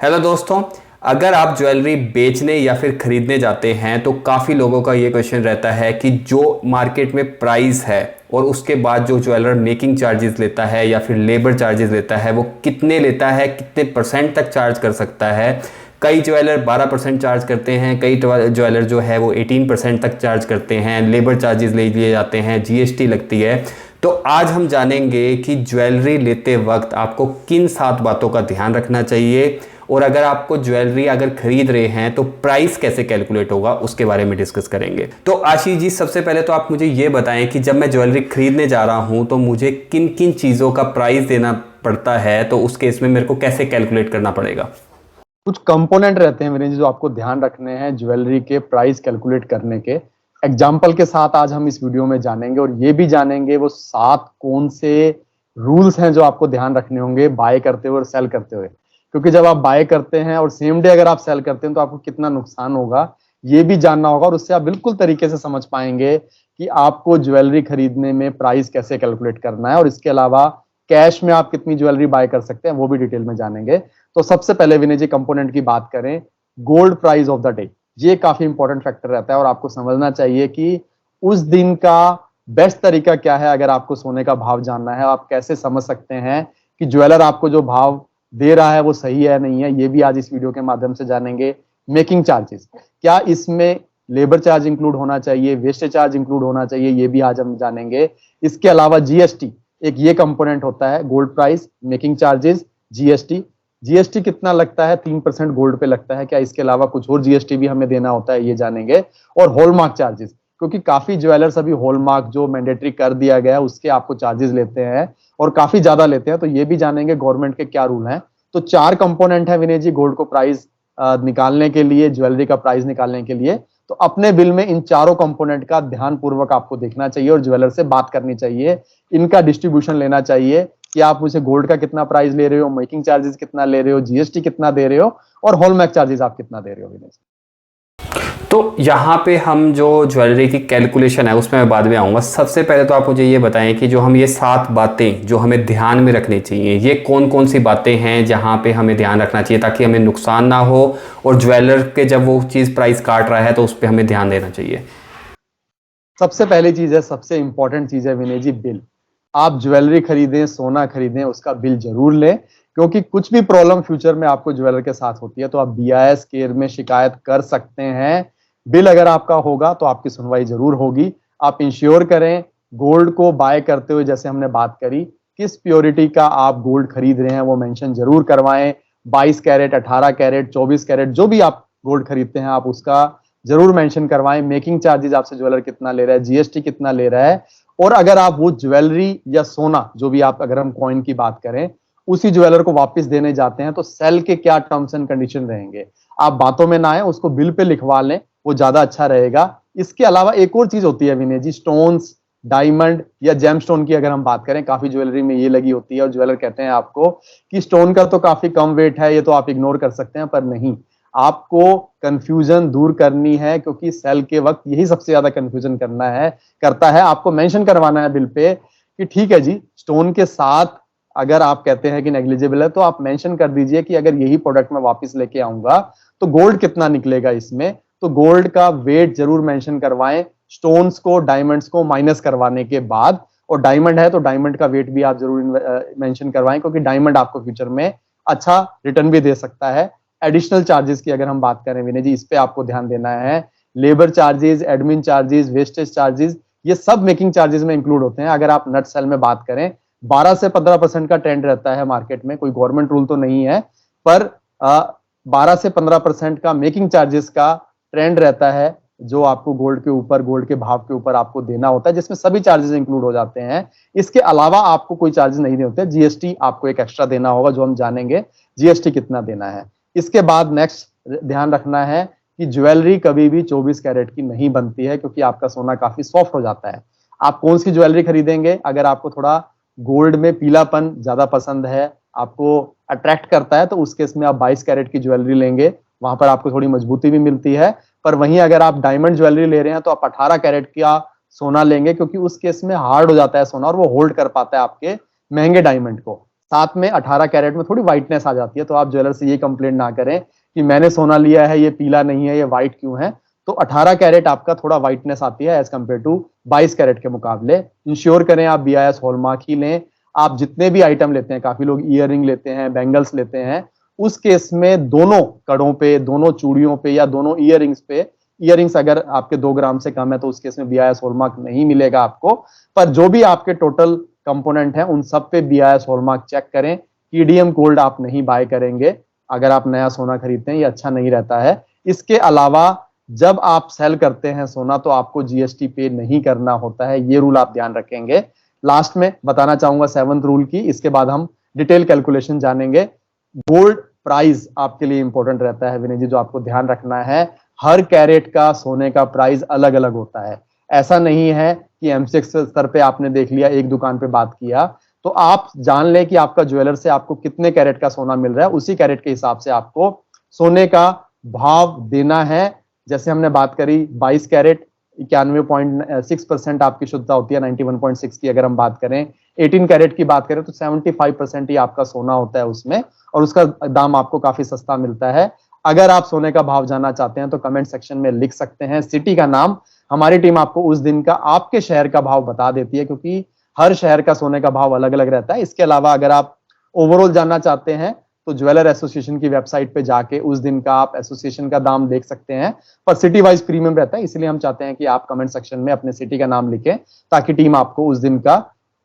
Hello दोस्तों। अगर आप ज्वेलरी बेचने या फिर खरीदने जाते हैं तो काफ़ी लोगों का ये क्वेश्चन रहता है कि जो मार्केट में प्राइस है और उसके बाद जो ज्वेलर मेकिंग चार्जेस लेता है या फिर लेबर चार्जेस लेता है वो कितने लेता है, कितने परसेंट तक चार्ज कर सकता है। कई ज्वेलर 12% चार्ज करते हैं, कई ज्वेलर जो है वो 18% तक चार्ज करते हैं, लेबर चार्जेस ले लिए जाते हैं, जीएसटी लगती है। तो आज हम जानेंगे कि ज्वेलरी लेते वक्त आपको किन 7 बातों का ध्यान रखना चाहिए और अगर आपको ज्वेलरी अगर खरीद रहे हैं तो प्राइस कैसे कैलकुलेट होगा उसके बारे में डिस्कस करेंगे। तो आशीष जी, सबसे पहले तो आप मुझे ये बताएं कि जब मैं ज्वेलरी खरीदने जा रहा हूं तो मुझे किन किन चीज़ों का प्राइस देना पड़ता है, तो उस केस में मेरे को कैसे कैलकुलेट करना पड़ेगा। कुछ कंपोनेंट रहते हैं विनेश जो आपको ध्यान रखने हैं ज्वेलरी के प्राइस कैलकुलेट करने के। एग्जाम्पल के साथ आज हम इस वीडियो में जानेंगे और ये भी जानेंगे वो 7 कौन से रूल्स हैं जो आपको ध्यान रखने होंगे बाय करते हुए और सेल करते हुए। क्योंकि जब आप बाय करते हैं और सेम डे अगर आप सेल करते हैं तो आपको कितना नुकसान होगा ये भी जानना होगा और उससे आप बिल्कुल तरीके से समझ पाएंगे कि आपको ज्वेलरी खरीदने में प्राइस कैसे कैलकुलेट करना है और इसके अलावा कैश में आप कितनी ज्वेलरी बाय कर सकते हैं वो भी डिटेल में जानेंगे। तो सबसे पहले विनय जी कंपोनेंट की बात करें, gold price of the day ये काफी इंपॉर्टेंट फैक्टर रहता है और आपको समझना चाहिए कि उस दिन का बेस्ट तरीका क्या है। अगर आपको सोने का भाव जानना है, आप कैसे समझ सकते हैं कि ज्वेलर आपको जो भाव दे रहा है वो सही है नहीं है, ये भी आज इस वीडियो के माध्यम से जानेंगे। मेकिंग चार्जेस, क्या इसमें लेबर चार्ज इंक्लूड होना चाहिए, वेस्टेज चार्ज इंक्लूड होना चाहिए, ये भी आज हम जानेंगे। इसके अलावा जीएसटी एक ये कंपोनेंट होता है, gold price, making charges, GST. GST कितना लगता है, 3% गोल्ड पे लगता है, क्या इसके अलावा कुछ और जीएसटी भी हमें देना होता है, ये जानेंगे। और हॉलमार्क चार्जेस, क्योंकि काफी ज्वेलर्स अभी हॉलमार्क जो मैंडेटरी कर दिया गया है उसके आपको चार्जेस लेते हैं और काफी ज्यादा लेते हैं, तो ये भी जानेंगे गवर्नमेंट के क्या रूल हैं। तो 4 कंपोनेंट है विनय जी गोल्ड को प्राइस निकालने के लिए, ज्वेलरी का प्राइस निकालने के लिए। तो अपने बिल में इन चारों कंपोनेंट का ध्यानपूर्वक आपको देखना चाहिए और ज्वेलर से बात करनी चाहिए, इनका डिस्ट्रीब्यूशन लेना चाहिए कि आप मुझे गोल्ड का कितना प्राइस ले रहे हो, मेकिंग चार्जेस कितना ले रहे हो, जीएसटी कितना दे रहे हो और हॉलमार्क चार्जेस आप कितना दे रहे हो विनय। तो यहाँ पे हम जो ज्वेलरी की कैलकुलेशन है उसमें मैं बाद में आऊँगा। सबसे पहले तो आप मुझे ये बताएं कि जो हम ये 7 बातें जो हमें ध्यान में रखनी चाहिए, ये कौन कौन सी बातें हैं जहाँ पे हमें ध्यान रखना चाहिए ताकि हमें नुकसान ना हो और ज्वेलर के जब वो चीज़ प्राइस काट रहा है तो उस पर हमें ध्यान देना चाहिए। सबसे पहली चीज है, सबसे इंपॉर्टेंट चीज है विनय जी, बिल। आप ज्वेलरी खरीदें, सोना खरीदें, उसका बिल जरूर लें, क्योंकि कुछ भी प्रॉब्लम फ्यूचर में आपको ज्वेलर के साथ होती है तो आप बीआईएस केयर में शिकायत कर सकते हैं। बिल अगर आपका होगा तो आपकी सुनवाई जरूर होगी। आप इंश्योर करें गोल्ड को बाय करते हुए, जैसे हमने बात करी, किस प्योरिटी का आप गोल्ड खरीद रहे हैं वो मेंशन जरूर करवाएं। 22 कैरेट, 18 कैरेट, 24 कैरेट जो भी आप गोल्ड खरीदते हैं आप उसका जरूर मेंशन करवाएं। मेकिंग चार्जेस आपसे ज्वेलर कितना ले रहा है, जीएसटी कितना ले रहा है, और अगर आप वो ज्वेलरी या सोना जो भी आप, अगर हम कॉइन की बात करें, उसी ज्वेलर को वापस देने जाते हैं तो सेल के क्या टर्म्स एंड कंडीशन रहेंगे, आप बातों में ना आए, उसको बिल पे लिखवा लें, वो ज्यादा अच्छा रहेगा। इसके अलावा एक और चीज होती है विनय जी, स्टोन्स, डायमंड या जेम स्टोन की अगर हम बात करें, काफी ज्वेलरी में ये लगी होती है और ज्वेलर कहते हैं आपको कि स्टोन का तो काफी कम वेट है, ये तो आप इग्नोर कर सकते हैं, पर नहीं, आपको कंफ्यूजन दूर करनी है, क्योंकि सेल के वक्त यही सबसे ज्यादा कंफ्यूजन करता है। आपको मेंशन करवाना है बिल पे कि ठीक है जी, स्टोन के साथ अगर आप कहते हैं कि नेग्लिजिबल है तो आप मेंशन कर दीजिए कि अगर यही प्रोडक्ट मैं वापस लेके आऊंगा तो गोल्ड कितना निकलेगा इसमें। तो गोल्ड का वेट जरूर मेंशन करवाएं, स्टोन्स को, डायमंड्स को माइनस करवाने के बाद। और डायमंड है तो डायमंड का वेट भी आप जरूर मेंशन करवाएं, क्योंकि डायमंड आपको फ्यूचर में अच्छा रिटर्न भी दे सकता है। एडिशनल चार्जेस की अगर हम बात करें विनय जी, इस पे आपको ध्यान देना है। Labour charges, admin charges, wastage charges, ये सब मेकिंग चार्जेस में इंक्लूड होते हैं। अगर आप नट सेल में बात करें, 12 से 15% का ट्रेंड रहता है मार्केट में, कोई गवर्नमेंट रूल तो नहीं है, पर 12 से 15% का मेकिंग चार्जेस का ट्रेंड रहता है जो आपको गोल्ड के ऊपर, गोल्ड के भाव के ऊपर आपको देना होता है, जिसमें सभी चार्जेस इंक्लूड हो जाते हैं। इसके अलावा आपको कोई चार्जेस नहीं होते। जीएसटी आपको एक एक्स्ट्रा देना होगा, जो हम जानेंगे जीएसटी कितना देना है। इसके बाद नेक्स्ट ध्यान रखना है कि ज्वेलरी कभी भी 24 कैरेट की नहीं बनती है, क्योंकि आपका सोना काफी सॉफ्ट हो जाता है। आप कौन सी ज्वेलरी खरीदेंगे, अगर आपको थोड़ा गोल्ड में पीलापन ज्यादा पसंद है, आपको अट्रैक्ट करता है, तो उस केस में आप 22 कैरेट की ज्वेलरी लेंगे, वहां पर आपको थोड़ी मजबूती भी मिलती है। पर वहीं अगर आप डायमंड ज्वेलरी ले रहे हैं तो आप 18 कैरेट का सोना लेंगे, क्योंकि उस केस में हार्ड हो जाता है सोना और वो होल्ड कर पाता है आपके महंगे डायमंड को। साथ में 18 कैरेट में थोड़ी व्हाइटनेस आ जाती है, तो आप ज्वेलर से ये कंप्लेंट ना करें कि मैंने सोना लिया है, ये पीला नहीं है, ये व्हाइट क्यों है। तो 18 कैरेट आपका थोड़ा व्हाइटनेस आती है एज कम्पेयर टू 22 कैरेट के मुकाबले। इंश्योर करें आप BIS हॉलमार्क ही लें। आप जितने भी आइटम लेते हैं, काफी लोग ईयररिंग लेते हैं, बैंगल्स लेते हैं, उस केस में दोनों कड़ों पे, दोनों चूड़ियों पे या दोनों ईयररिंग्स पे, ईयररिंग्स अगर आपके 2 ग्राम से कम है तो उस केस में BIS हॉलमार्क नहीं मिलेगा आपको। पर जो भी आपके टोटल कंपोनेंट है उन सब पे BIS हॉलमार्क चेक करें। PDM गोल्ड आप नहीं बाय करेंगे अगर आप नया सोना खरीदते हैं, ये अच्छा नहीं रहता है। इसके अलावा जब आप सेल करते हैं सोना तो आपको GST पे नहीं करना होता है, ये रूल आप ध्यान रखेंगे। लास्ट में बताना चाहूंगा 7th रूल की, इसके बाद हम डिटेल कैलकुलेशन जानेंगे। गोल्ड प्राइस आपके लिए इंपॉर्टेंट रहता है विनय जी, जो आपको ध्यान रखना है। हर कैरेट का सोने का प्राइस अलग अलग होता है। ऐसा नहीं है कि MCX स्तर पे आपने देख लिया, एक दुकान पे बात किया, तो आप जान लें कि आपका ज्वेलर से आपको कितने कैरेट का सोना मिल रहा है, उसी कैरेट के हिसाब से आपको सोने का भाव देना है। जैसे हमने बात करी 22 कैरेट 91.6% आपकी शुद्धता होती है, 91.6 की अगर हम बात करें। 18 कैरेट की बात करें तो 75% ही आपका सोना होता है उसमें, और उसका दाम आपको काफी सस्ता मिलता है। अगर आप सोने का भाव जानना चाहते हैं तो कमेंट सेक्शन में लिख सकते हैं सिटी का नाम, हमारी टीम आपको उस दिन का आपके शहर का भाव बता देती है, क्योंकि हर शहर का सोने का भाव अलग अलग रहता है। इसके अलावा अगर आप ओवरऑल जानना चाहते हैं तो ज्वेलर एसोसिएशन की वेबसाइट पे जाके उस दिन का आप एसोसिएशन का दाम देख सकते हैं, पर सिटी वाइज प्रीमियम रहता है, इसलिए हम चाहते हैं कि आप कमेंट सेक्शन में अपने सिटी का नाम लिखें ताकि टीम आपको उस दिन का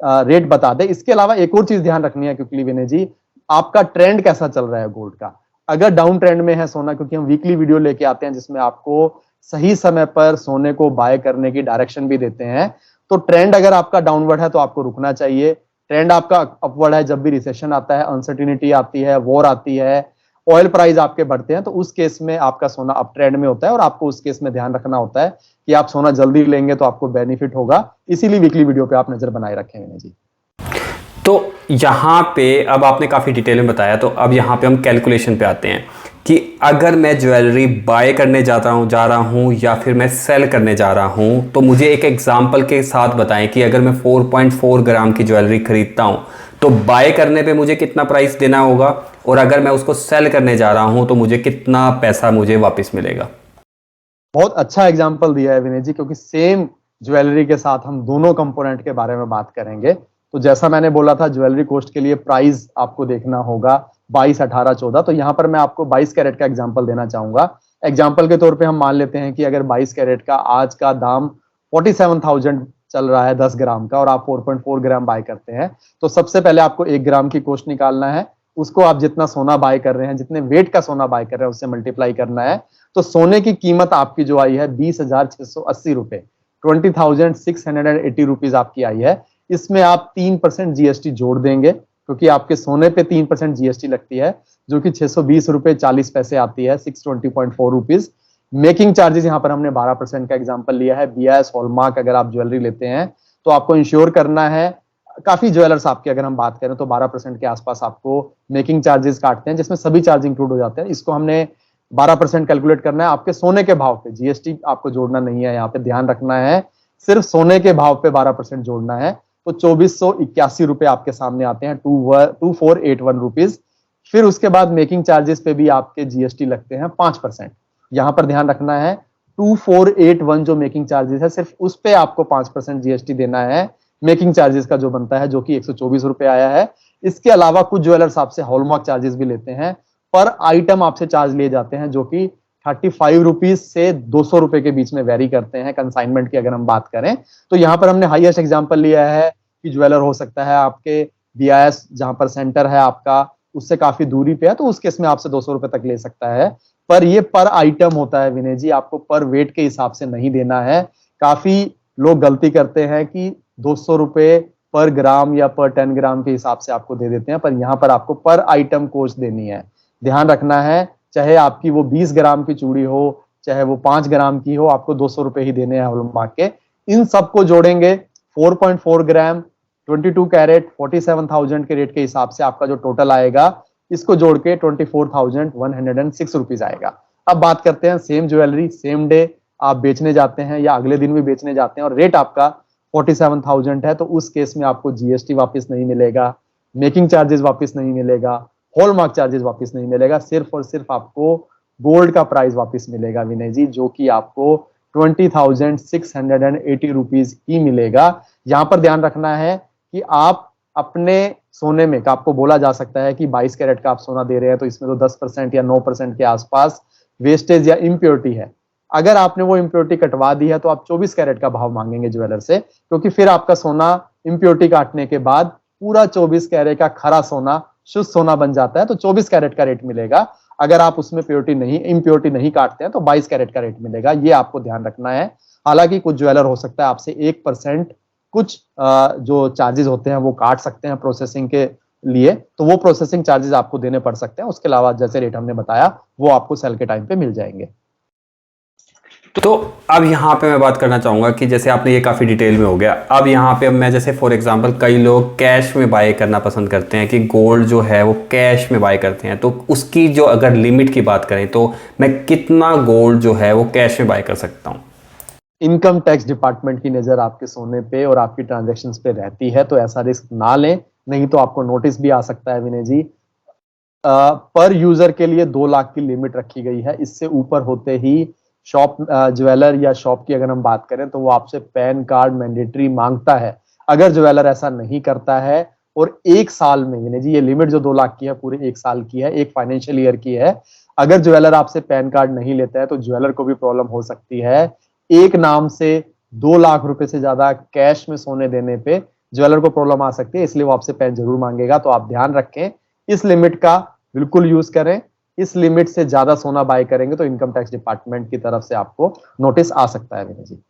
रेट बता दे। इसके अलावा एक और चीज ध्यान रखनी है क्योंकि विनय जी, आपका ट्रेंड कैसा चल रहा है गोल्ड का। अगर डाउन ट्रेंड में है सोना, क्योंकि हम वीकली वीडियो लेके आते हैं जिसमें आपको सही समय पर सोने को बाय करने की डायरेक्शन भी देते हैं, तो ट्रेंड अगर आपका डाउनवर्ड है तो आपको रुकना चाहिए। ट्रेंड आपका अपवर्ड है जब भी रिसेशन आता है, अनसर्टिनिटी आती है, वॉर आती है, ऑयल प्राइस आपके बढ़ते हैं, तो उस केस में आपका सोना अप ट्रेंड में होता है और आपको उस केस में ध्यान रखना होता है कि आप सोना जल्दी लेंगे तो आपको बेनिफिट होगा। इसीलिए वीकली वीडियो पे आप नजर बनाए रखेंगे जी। तो यहाँ पे अब आपने काफ़ी डिटेल में बताया, तो अब यहाँ पे हम कैलकुलेशन पे आते हैं कि अगर मैं ज्वेलरी बाय करने जा रहा हूँ या फिर मैं सेल करने जा रहा हूँ, तो मुझे एक एग्जांपल के साथ बताएं कि अगर मैं 4.4 ग्राम की ज्वेलरी खरीदता हूँ तो बाय करने पे मुझे कितना प्राइस देना होगा, और अगर मैं उसको सेल करने जा रहा हूँ तो मुझे कितना पैसा मुझे वापस मिलेगा। बहुत अच्छा एग्जाम्पल दिया है विनय जी, क्योंकि सेम ज्वेलरी के साथ हम दोनों कंपोनेंट के बारे में बात करेंगे। तो जैसा मैंने बोला था, ज्वेलरी कॉस्ट के लिए प्राइस आपको देखना होगा 22, 18, 14। तो यहाँ पर मैं आपको 22 कैरेट का एग्जांपल देना चाहूंगा। एग्जांपल के तौर पे हम मान लेते हैं कि अगर 22 कैरेट का आज का दाम 47,000 चल रहा है 10 ग्राम का, और आप 4.4 ग्राम बाय करते हैं, तो सबसे पहले आपको 1 ग्राम की कॉस्ट निकालना है। उसको आप जितना सोना बाय कर रहे हैं, जितने वेट का सोना बाय कर रहे हैं, उससे मल्टीप्लाई करना है। तो सोने की कीमत आपकी जो आई है 20,680 रुपए, 20,680 रुपीज आपकी आई है। इसमें आप 3% GST जोड़ देंगे, क्योंकि आपके सोने पे 3% GST लगती है, जो कि 620 रुपए 40 पैसे आती है, 620.4 रुपीज। मेकिंग चार्जेस यहाँ पर हमने 12% का एग्जांपल लिया है। BIS हॉलमार्क अगर आप ज्वेलरी लेते हैं तो आपको इंश्योर करना है। काफी ज्वेलर्स आपके अगर हम बात करें तो 12% के आसपास आपको मेकिंग चार्जेस काटते हैं, जिसमें सभी चार्ज इंक्लूड हो जाते हैं। इसको हमने 12% कैलकुलेट करना है आपके सोने के भाव पे, GST आपको जोड़ना नहीं है, यहाँ पे ध्यान रखना है, सिर्फ सोने के भाव पे 12% जोड़ना है। तो 2481 रुपए आपके सामने आते हैं, 2481 रुपीज। फिर उसके बाद मेकिंग चार्जेस पे भी आपके GST लगते हैं 5%। यहां पर ध्यान रखना है 2481 जो मेकिंग चार्जेस है, सिर्फ उस पे आपको 5% GST देना है मेकिंग चार्जेस का जो बनता है, जो कि 124 रुपए आया है। इसके अलावा कुछ ज्वेलर्स आपसे हॉलमार्क चार्जेस भी लेते हैं, पर आइटम आपसे चार्ज लिए जाते हैं, जो कि 35 रुपीज से 200 रुपए के बीच में वेरी करते हैं कंसाइनमेंट की अगर हम बात करें। तो यहाँ पर हमने हाईएस्ट एग्जांपल लिया है कि ज्वेलर हो सकता है आपके BIS जहां पर सेंटर है आपका उससे काफी दूरी पे है, तो उस केस में आपसे 200 रुपए तक ले सकता है। पर ये पर आइटम होता है विनय जी, आपको पर वेट के हिसाब से नहीं देना है। काफी लोग गलती करते हैं कि 200 रुपए पर ग्राम या पर 10 ग्राम के हिसाब से आपको दे देते हैं, पर यहाँ पर आपको पर आइटम कॉस्ट देनी है। ध्यान रखना है, चाहे आपकी वो 20 ग्राम की चूड़ी हो, चाहे वो 5 ग्राम की हो, आपको 200 रुपए ही देने हैं हॉलमार्क के। इन सबको जोड़ेंगे 4.4 ग्राम 22 कैरेट 47,000 के रेट के हिसाब से आपका जो टोटल आएगा, इसको जोड़ के 24,106 रुपीज आएगा। अब बात करते हैं सेम ज्वेलरी सेम डे आप बेचने जाते हैं या अगले दिन भी बेचने जाते हैं और रेट आपका 47,000 है, तो उस केस में आपको GST वापस नहीं मिलेगा, मेकिंग चार्जेस वापस नहीं मिलेगा, हॉलमार्क चार्जेस वापस नहीं मिलेगा, सिर्फ और सिर्फ आपको गोल्ड का प्राइस वापस मिलेगा विनय जी, जो कि आपको 20,680 रुपीज ही मिलेगा। यहां पर ध्यान रखना है कि आप अपने सोने में, आपको बोला जा सकता है कि 22 कैरेट का आप सोना दे रहे हैं तो इसमें तो 10% या 9% के आसपास वेस्टेज या इम्प्योरिटी है। अगर आपने वो इम्प्योरिटी कटवा दी है तो आप 24 कैरेट का भाव मांगेंगे ज्वेलर से, क्योंकि फिर आपका सोना इम्प्योरिटी काटने के बाद पूरा 24 कैरेट का खरा सोना, शुद्ध सोना बन जाता है, तो 24 कैरेट का रेट मिलेगा। अगर आप उसमें इम्प्योरिटी नहीं काटते हैं तो 22 कैरेट का रेट मिलेगा। ये आपको ध्यान रखना है। हालांकि कुछ ज्वेलर हो सकता है आपसे 1% कुछ जो चार्जेस होते हैं वो काट सकते हैं प्रोसेसिंग के लिए, तो वो प्रोसेसिंग चार्जेस आपको देने पड़ सकते हैं। उसके अलावा जैसे रेट हमने बताया वो आपको सेल के टाइम पे मिल जाएंगे। तो अब यहाँ पे मैं बात करना चाहूँगा कि जैसे आपने ये काफ़ी डिटेल में हो गया, अब यहाँ पे अब मैं जैसे फॉर एग्जांपल कई लोग कैश में बाय करना पसंद करते हैं कि गोल्ड जो है वो कैश में बाय करते हैं, तो उसकी जो अगर लिमिट की बात करें तो मैं कितना गोल्ड जो है वो कैश में बाय कर सकता हूँ? इनकम टैक्स डिपार्टमेंट की नजर आपके सोने पे और आपकी ट्रांजैक्शंस पे रहती है, तो ऐसा रिस्क ना लें, नहीं तो आपको नोटिस भी आ सकता है विनय जी। पर यूजर के लिए 2 लाख की लिमिट रखी गई है। इससे ऊपर होते ही शॉप ज्वेलर या शॉप की अगर हम बात करें तो वो आपसे पैन कार्ड मैंडेटरी मांगता है। अगर ज्वेलर ऐसा नहीं करता है और 1 साल में, विनय जी ये लिमिट जो 2 लाख की है पूरे 1 साल की है, एक फाइनेंशियल ईयर की है, अगर ज्वेलर आपसे पैन कार्ड नहीं लेता है तो ज्वेलर को भी प्रॉब्लम हो सकती है। एक नाम से 2 लाख रुपए से ज्यादा कैश में सोने देने पे ज्वेलर को प्रॉब्लम आ सकती है, इसलिए वो आपसे पैन जरूर मांगेगा। तो आप ध्यान रखें, इस लिमिट का बिल्कुल यूज करें। इस लिमिट से ज्यादा सोना बाय करेंगे तो इनकम टैक्स डिपार्टमेंट की तरफ से आपको नोटिस आ सकता है विनय जी।